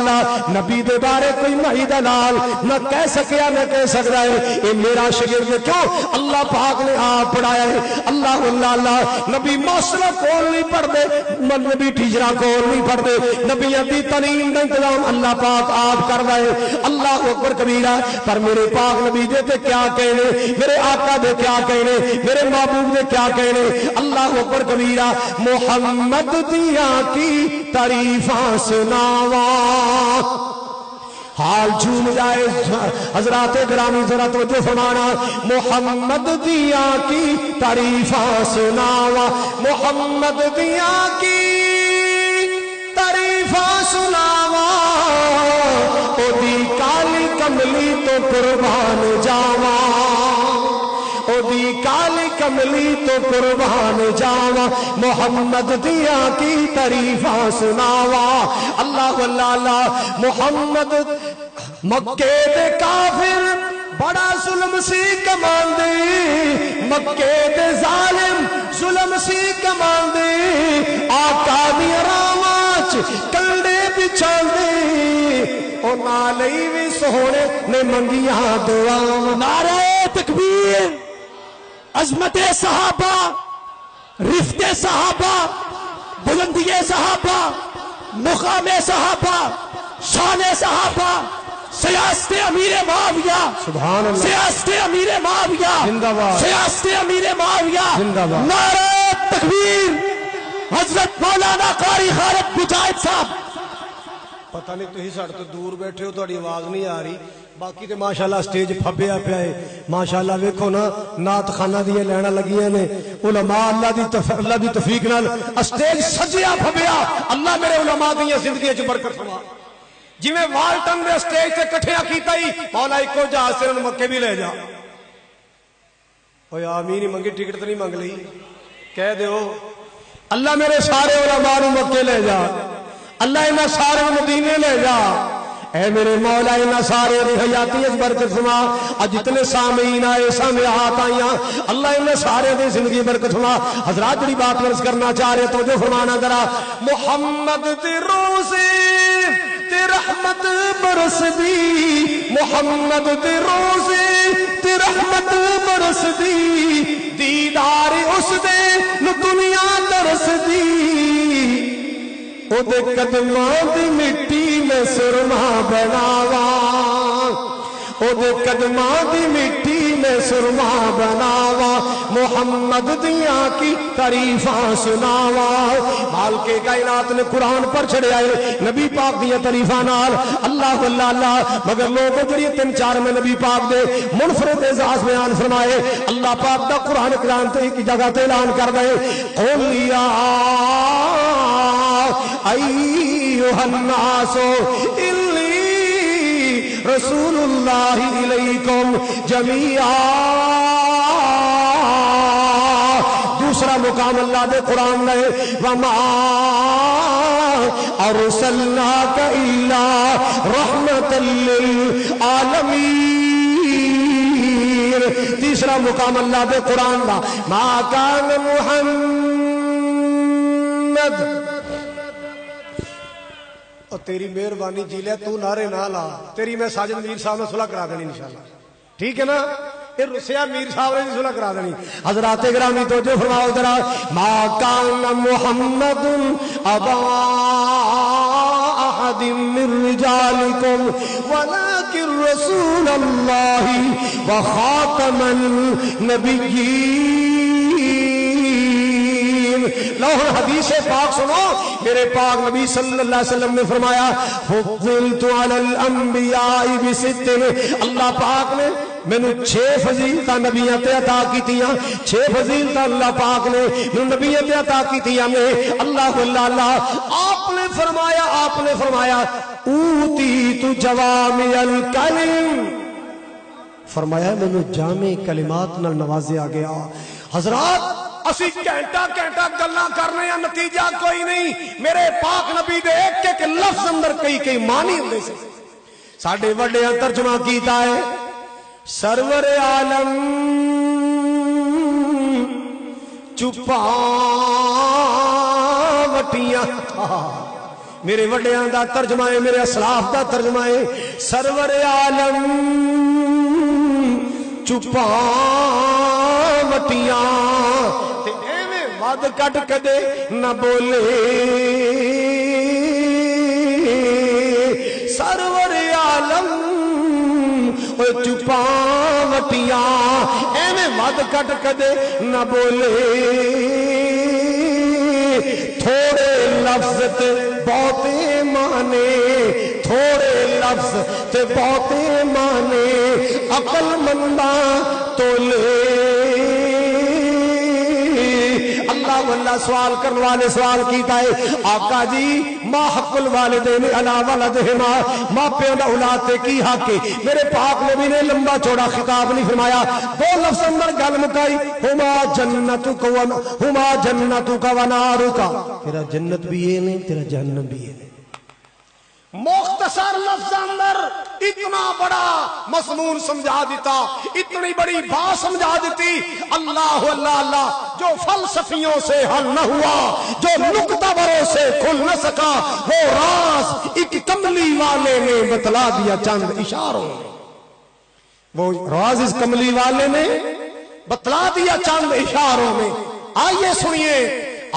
نبی دے بارے کوئی مہی دلال نہ کہہ سکیا نہ کہہ سکتا ہے اے میرا شاگرد ہے۔ کیوں؟ اللہ پاک نے آپ پڑھایا ہے۔ اللہ اللہ نبی موصلہ کول نہیں پڑھتے، نبی ٹیچرا کول نہیں پڑھتے، نبی دی تعلیم کا انتظام اللہ پاک آپ کر رہا ہے۔ اللہ اکبر کبیرہ۔ پر میرے پاک نبی دے تے کیا کہنے، میرے آقا دے کیا کہنے، میرے محبوب دے کیا کہنے۔ اللہ اکبر کبیرہ۔ محمد دیا کی تعریفاں سناواں، حال جھوم جائے حضرات گرامی ذرا توجہ فرمانا۔ محمد دیا کی تعریفاں سناواں، محمد دیا کی تعریفاں سناواں، او دی کالی کملی تو قربان جاواں، او دی کالی کملی تو قربان جاواں، محمد دیا کی تعریفاں سناواں۔ اللہ اللہ محمد مکے دے کافر بڑا ظلم سی کماندے، مکے دے ظالم ظلم سی کماندے، آقا دی راواں چ کنڈے بچھاندے، او نالئی وی سوہنے نے منگیاں دعاواں۔ نعرہ تکبیر، عظمت صحابہ، رفت صحابہ، بلندی صحابہ، مقام صحابہ، شان صحابہ، سیاست امیر معاویہ، سبحان اللہ، سیاست امیر معاویہ، زندہ باد، سیاست امیر معاویہ، زندہ باد۔ نعرہ تکبیر، حضرت مولانا قاری خالد مجاہد صاحب۔ پتہ نہیں تھی ساڈے تو دور بیٹھے ہو، تہاڈی آواز نہیں آ رہی، باقی تے ماشاءاللہ سٹیج پھبیا پیا ہے۔ ماشاءاللہ ویکھو نا نعت خانہ دی لائناں لگیاں نے، علماء اللہ دی توفیق نال سٹیج سجیا پھبیا۔ اللہ میرے علماء دی زندگی وچ برکت فرما۔ جویں والٹن دے سٹیج تے کٹھیا کیتا ہی مولا اکو جہاز سے انہوں مکے بھی لے جا۔ اوے آمین ہی منگی، ٹکٹ تے نہیں منگ لئی، کہہ دیو اللہ میرے سارے علماء نوں مکے لے جا، اللہ انہاں سارے مدینے لے جا، اے میرے مولا انہاں سارے دی حیاتی اس برکت فرما۔ اج جتنے سامعین آئے سامعات آئیاں اللہ انہاں سارے دی زندگی برکت فرما۔ حضرات جڑی بات عرض کرنا چاہ رہے توجہ فرمانا ذرا۔ محمد دی روزے تے رحمت برس دی، محمد دے روزے تے رحمت برس دی، دیدار اس دے نو دنیا درس دی، او دے قدماں دی مٹی میں سرما بناواں، او دے قدماں دی مٹی میں سرما بناواں، محمد دیاں کی تعریفاں سناواں۔ حال کے کائنات نے قرآن پر چھڑیا ہے نبی پاک دیاں تعریفاں نال۔ اللہ اللہ اللہ، مگر لوگوں جڑی تین چار میں نبی پاک دے منفرد اعزاز بیان فرمائے۔ اللہ پاک دا قرآن کلام تے ایک جگہ تے اعلان کر دے، قل یا ایھا الناس انی رسول اللہ الیکم جمیعا۔ دوسرا مقام اللہ دے قرآن میں وما ارسلناک الا رحمۃ للعالمین۔ تیسرا مقام اللہ دے قرآن دا ما کان محمد، اور تیری مہربانی جی لے تو نعرے نہ لا، تیری میں ساجد میر صاحب نے صلح کرا دینی انشاءاللہ، ٹھیک ہے نا؟ یہ رسیا میر صاحب نے صلح کرا دینی۔ حضرات گرامی توجہ فرماؤ ذرا۔ ما کان محمد ابا احد من رجالکم ولکن رسول اللہ وخاتم النبیین۔ لوح حدیث پاک سنو، میرے پاک نبی صلی اللہ علیہ وسلم نے فرمایا فضلت علی الانبیاء بست، اللہ پاک نے مینوں 6 فضیلتاں نبیاں تے عطا کیتیاں، 6 فضیلتاں اللہ پاک نے مینوں نبیاں تے عطا کیتیاں نے۔ اللہ اللہ، آپ نے فرمایا اوتیت جوامع الکلم فرمایا مینوں جامع کلمات نال نوازیا گیا. حضرات اسی گھنٹہ گھنٹہ گلاں کرنے ہیں نتیجہ کوئی نہیں. میرے پاک نبی دے ایک ایک لفظ اندر کئی معنی ہوندے سی. ساڈے وڈیاں ترجمہ کیتا ہے سرور عالم چپاوٹیاں. میرے وڈیاں دا ترجمہ ہے, میرے اسلاف دا ترجمہ ہے سرور عالم چپاوٹیاں. تے ایویں ود کٹ کدے نہ بولے سرور عالم چپاوٹیاں. ایویں ود کٹ کدے نہ بولے تھوڑے لفظ تے بہتے مانے, تھوڑے لفظ تے بہتے مانے عقل منداں تولے. اللہ واللہ سوال کرنے والے سوال کیتا ہے آقا جی ما حق الوالدین علی ولدہما, ماں پیو دا اولاد تے کی حق ہے. میرے پاک نبی نے لمبا چوڑا خطاب نہیں فرمایا, دو لفظ اندر گل مکائی ہما جنتک و نارک. تیرا جنت بھی ہے نہیں تیرا جہنم بھی ہے. مختصر لفظ اندر اتنا بڑا مضمون سمجھا دیتا, اتنی بڑی بات سمجھا دیتی. اللہ اللہ اللہ جو فلسفیوں سے حل نہ ہوا, جو نکتہ بروں سے کھل نہ سکا, وہ راز ایک کملی والے نے بتلا دیا چند اشاروں میں. وہ راز اس کملی والے نے بتلا دیا چند اشاروں میں. آئیے سنیے.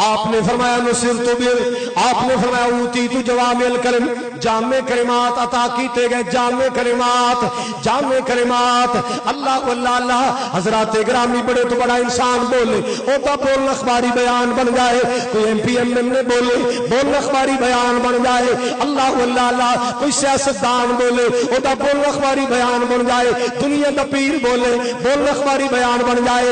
آپ نے فرمایا نصرت بر, آپ نے فرمایا اوتیت جوامع الکلم, جامع کلمات عطا کیتے گئے, جامع کلمات, جامع کلمات. اللہ واللہ اللہ. حضرات گرامی بڑے تو بڑا انسان بولے او تا بول اخباری بیان بن جائے, کوئی ایم پی ایم نے بولے بول اخباری بیان بن جائے. اللہ واللہ اللہ. کوئی سیاستدان بولے او تا بول اخباری بیان بن جائے. دنیا دا پیر بولے بول اخباری بیان بن جائے.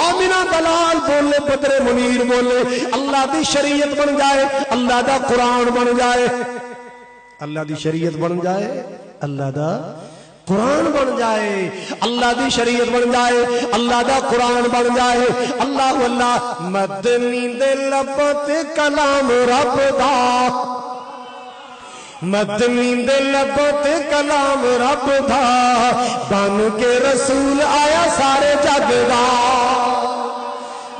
آمینہ دلال بولے, بدر منیر بولے, اللہ دی شریعت بن جائے, اللہ دا قرآن بن جائے, اللہ دی شریعت بن جائے, اللہ دا قرآن بن جائے, اللہ دی شریعت بن جائے, اللہ دا قرآن بن جائے. اللہ واللہ مدنی دے لبت کلام رب دا, مدنی دے لبت کلام رب دا, بن کے رسول آیا سارے جگ دا.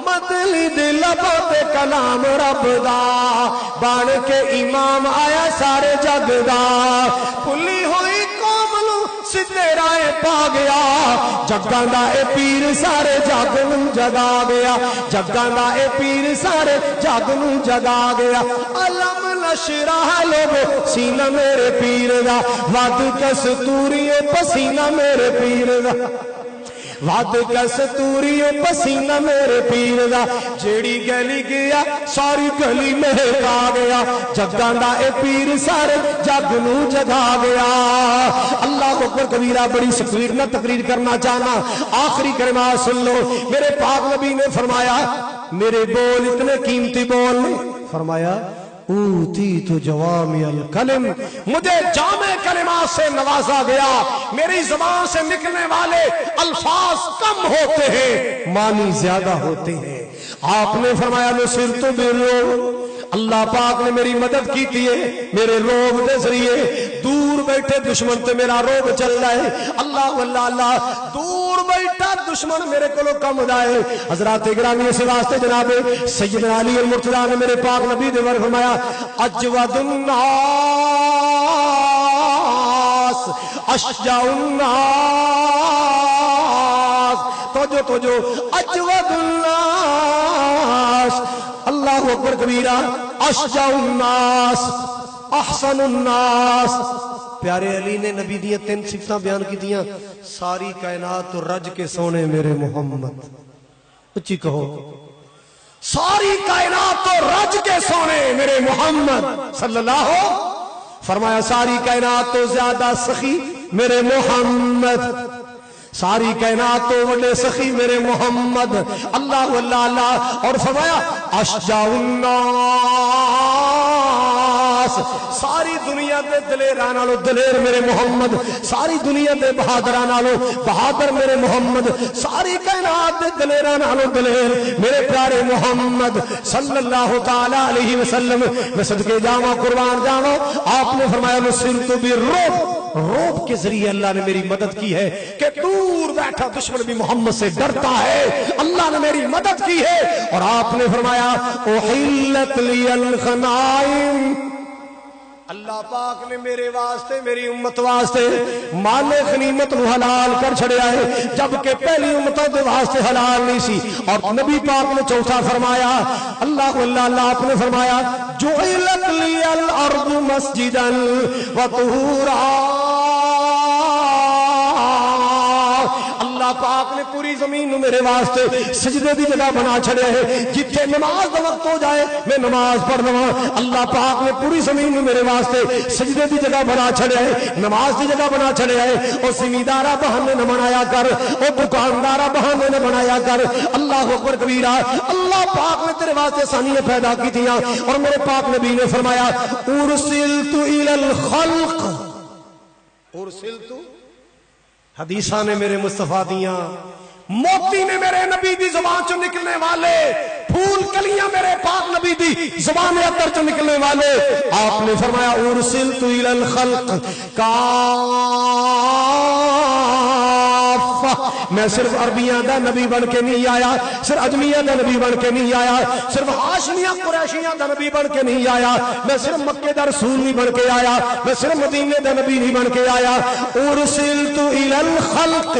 مدنی دے لبت کلام رب دا, بن کے امام آیا سارے جگ دا. پھلی ہوئی قوم نو سدھے راہ پا گیا, جگاں دا اے پیر سارے جگ نو جگا گیا, جگاں دا اے پیر سارے جگ نو جگا گیا. علم نشرح لوگو سینہ میرے پیر دا, ود کستوری پسینہ میرے پیر دا, ود کستوری پسینہ میرے پیر دا. جیڑی گلی گیا ساری گلی مہک آ گیا, جگاں دا اے پیر سارے جگ نو جگا گیا. اللہ اکبر کبیرہ. بڑی سپیڈ نہ تقریر کرنا چاہنا, آخری کلمات سن لو. میرے پاک نبی نے فرمایا میرے بول اتنے قیمتی بول نے, فرمایا اوتیت جوامع الکلم, مجھے جامع کلمات سے نوازا گیا. میری زبان سے نکلنے والے الفاظ کم ہوتے ہیں, معنی زیادہ ہوتے ہیں. آپ نے فرمایا نصرت بالرعب, اللہ پاک نے میری مدد کی تھی میرے روب دے ذریعے. دور بیٹھے دشمن تے میرا روب چل جائے. اللہ واللہ اللہ. دور بیٹھا دشمن میرے کو کم جائے. حضرات گرامی اس واسطے جناب سیدنا علی المرتضی نے میرے پاک نبی دے ور فرمایا اجود الناس اشجع الناس. تو جو اجود الناس, اللہ اکبر کبیرہ, اشجع الناس, احسن الناس. پیارے علی نے نبی دیاں 3 صفتاں بیان کی دیاں. ساری کائنات تو رج کے سونے میرے محمد, اچھی کہو ساری کائنات تو رج کے سونے میرے محمد صلی اللہ. فرمایا ساری کائنات تو زیادہ سخی میرے محمد, ساری کائنات تو وڈے سخی میرے محمد. اللہ واللہ اللہ. اور فرمایا اشجع الناس, ساری دنیا دے دلیراں نالوں دلیر میرے محمد، ساری دنیا دے بہادراں نالوں بہادر میرے محمد، ساری کائنات دے دلیراں نالوں دلیر میرے پیارے محمد صلی اللہ تعالی علیہ وسلم۔ میں صدقے جاواں قربان جاواں، آپ نے فرمایا نصرت بالرعب، روب کے ذریعے اللہ نے میری مدد کی ہے کہ دور بیٹھا دشمن بھی محمد سے ڈرتا ہے، اللہ نے میری مدد کی ہے۔ اور آپ نے فرمایا احلت لی الغنائم، اللہ پاک نے میرے واسطے میری امت واسطے مال غنیمت نو حلال کر چھڑیا ہے، جبکہ پہلی امتوں دے واسطے حلال نہیں سی۔ اور نبی پاک نے چوتھا فرمایا اللہ اللہ آپ نے فرمایا جعلت لی الارض مسجدا وطہورا، اللہ پاک نے پوری زمین نو میرے واسطے سجدے دی جگہ بنا چھڑیا ہے، جتھے نماز دا وقت ہو جائے میں نماز پڑھ لواں۔ اللہ پاک نے پوری زمین نو میرے واسطے سجدے دی جگہ بنا چھڑیا ہے، نماز دی جگہ بنا چھڑیا ہے۔ او زمیندارا بہانے نہ بنایا کر، او دکاندارا بہانے نہ بنایا کر۔ اللہ اکبر کبیرہ، اللہ پاک نے تیرے واسطے آسانیاں پیدا کی تھیاں۔ اور میرے پاک نبی نے فرمایا ارسلت الی الخلق، ارسلت، حدیثاں نے میرے مصطفیٰ دیاں، موتی نے میرے نبی دی زبان چوں نکلنے والے، پھول کلیاں میرے پاک نبی دی زبان اندر چوں نکلنے والے۔ آپ نے فرمایا ارسلت الی الخلق میں صرف عربیاں دا نبی بن کے نہیں آیا، صرف اجمیاں دا نبی بن کے نہیں آیا، صرف ہاشمیاں قریشیاں دا نبی بن کے نہیں آیا، میں صرف مکے دا رسول نہیں بن کے آیا، میں صرف مدینے دا نبی نہیں بن کے آیا۔ ارسلت الی الخلق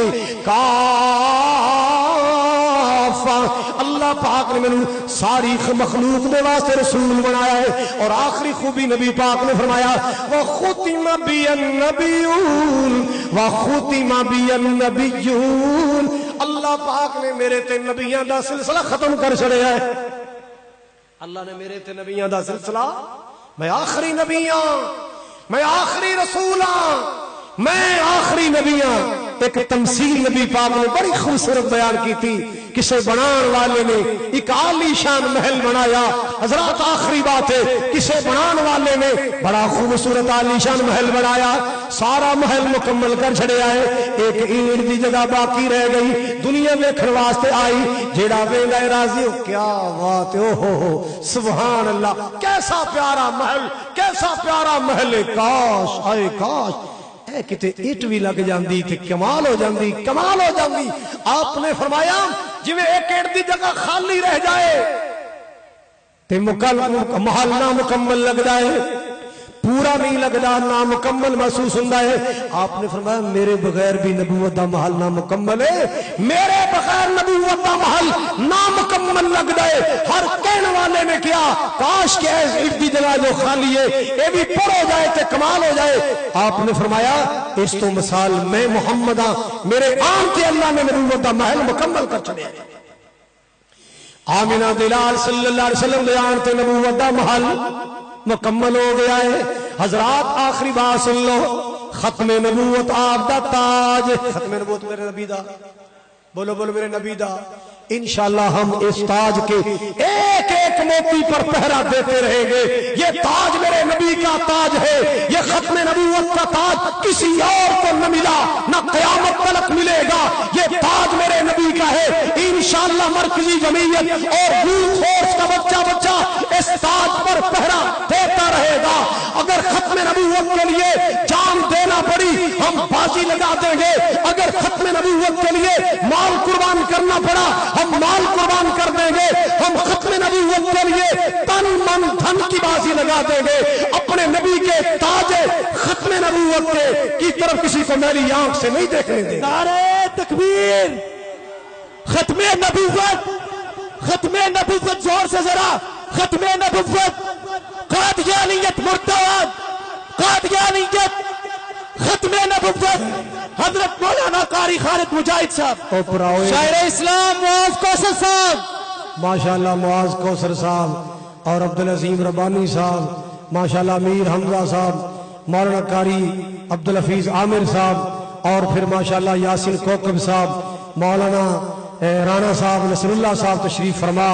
کافہ، اللہ پاک نے میں ساری مخلوق دے واسطے رسول بنایا ہے۔ اور آخری خوبی نبی پاک نے فرمایا وختم بی النبیون وختم بی النبیون، اللہ پاک نے میرے تے نبیاں دا سلسلہ ختم کر چھڑیا ہے۔ اللہ نے میرے تے نبیاں دا سلسلہ، میں آخری نبی ہاں، میں آخری رسول ہاں، میں آخری نبی ہاں۔ ایک تمثیل نبی پاک نے بڑی خوبصورت بیان کی تھی، کسے بنان والے نے ایک عالی شان محل بنایا۔ حضرات آخری بات ہے، کسے بنان والے نے بڑا خوبصورت عالی شان محل بنایا، سارا محل مکمل کر چھڑیا ہے، ایک اینٹ دی جگہ باقی رہ گئی، دنیا ویکھن واسطے آئی، جیڑا ویندا ہے راضی ہو، کیا بات ہے، اوہ سبحان اللہ، کیسا پیارا محل، کیسا پیارا محل، کاش آئے کاش کتے اٹ بھی لگ جاندی تے کمال ہو جاندی، کمال ہو جاندی۔ آپ نے فرمایا جویں ایک اٹ دی جگہ خالی رہ جائے تے محل نامکمل لگدا ہے، پورا نہیں لگدا، نامکمل محسوس ہوندا ہے۔ آپ نے فرمایا میرے بغیر بھی نبوت دا محل نامکمل ہے، میرے بغیر نبوت دا محل نامکمل لگدا ہے۔ ہر کہنے والے نے کیا کاش کہ اس دی جگہ جو خالی ہے یہ بھی پر ہو جائے تے کمال ہو جائے۔ آپ نے فرمایا اس تو مثال میں محمد ہاں، میرے آن تے اللہ نے نبوت دا محل مکمل کر چھڑیا ہے۔ آمنہ دلال صلی اللہ علیہ وسلم دے آن تے نبوت دا محل مکمل ہو گیا ہے۔ حضرات آخری بات سن لو، ختم نبوت آپ دا تاج، ختم نبوت میرے نبی دا، بولو بولو میرے نبی دا، انشاءاللہ ہم اس تاج کے ایک ایک موتی پر پہرا دیتے رہیں گے۔ یہ تاج میرے نبی کا تاج ہے، یہ ختم نبوت کا تاج کسی اور کو نہ ملا، نہ قیامت تلک ملے گا، یہ تاج میرے نبی کا ہے۔ انشاءاللہ مرکزی جمعیت اور یوتھ فورس کا بچہ بچہ اس تاج پر پہرا دیتا رہے گا۔ اگر ختم نبوت کے لیے جان دینا پڑی ہم بازی لگا دیں گے، اگر ختم نبوت کے لیے مال قربان کرنا پڑا ہم مال قربان کر دیں گے، ہم ختم نبوت کے لیے تن من دھن کی بازی لگا دیں گے۔ اپنے نبی کے تاج ختم نبوت کے کی طرف کسی کو میری آنکھ سے نہیں دیکھنے دیں۔ نعرہ تکبیر، ختم نبوت، ختم نبوت، زور سے ذرا، ختم نبوت، قادیانیت مرتد، قادیانیت، ختم نبوت، حضرت مولانا قاری خالد مجاہد صاحب، شاعر اسلام معاذ کوثر صاحب، ماشاءاللہ معاذ کوثر صاحب اور عبدالعظیم ربانی صاحب، ماشاءاللہ امیر حمزہ صاحب، مولانا قاری عبدالحفیظ عامر صاحب، اور پھر ماشاءاللہ یاسین کوکب صاحب، مولانا رانا صاحب، نصر اللہ صاحب تشریف فرما،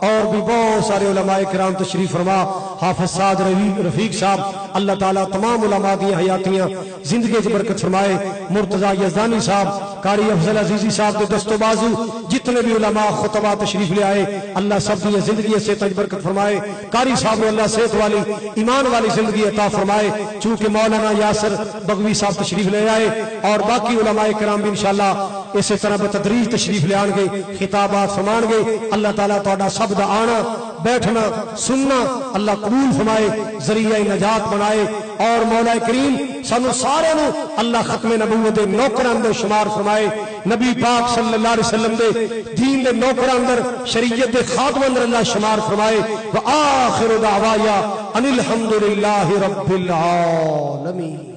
اور بھی بہت سارے علماء کرام تشریف فرما۔ حافظ سعد رفیق صاحب، اللہ تعالیٰ تمام علماء دی حیاتیاں زندگی چ برکت فرمائے، مرتضی یزدانی صاحب، قاری افضل عزیزی صاحب دے دست و بازو جتنے بھی علماء خطبہ تشریف لے آئے، اللہ سب دی زندگی سے تج برکت فرمائے، قاری صاحب نے اللہ صحت والی ایمان والی زندگی عطا فرمائے، چونکہ مولانا یاسر بغوی صاحب تشریف لے آئے اور باقی علماء کرام بھی انشاءاللہ اسی طرح بتدریج تشریف لے آن گے، خطابات فرمان گے۔ اللہ تعالیٰ تہاڈا سب دا آنا بیٹھنا سننا اللہ قبول فرمائے، ذریعہ نجات بنائے، اور مولا کریم سانو سارے نو اللہ ختم نبوت دے نوکراں اندر شمار فرمائے، نبی پاک صلی اللہ علیہ وسلم دے دین دے نوکراں اندر، شریعت دے خادم اندر اللہ شمار فرمائے۔ وآخر دعوایا ان الحمد للہ رب العالمین۔